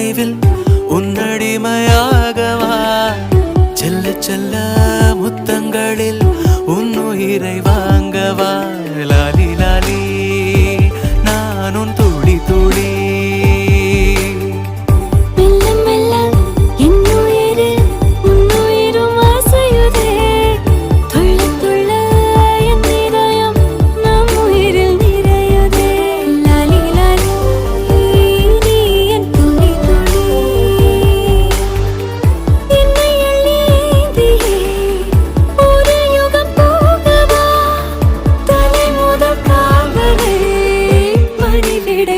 நினைவில் உன்னடிமையாகவா செல்ல செல்ல முத்தங்களில் உன்னுயிரை வாங்கவா லாலி லாலி நான் உன் துளி துளி விடை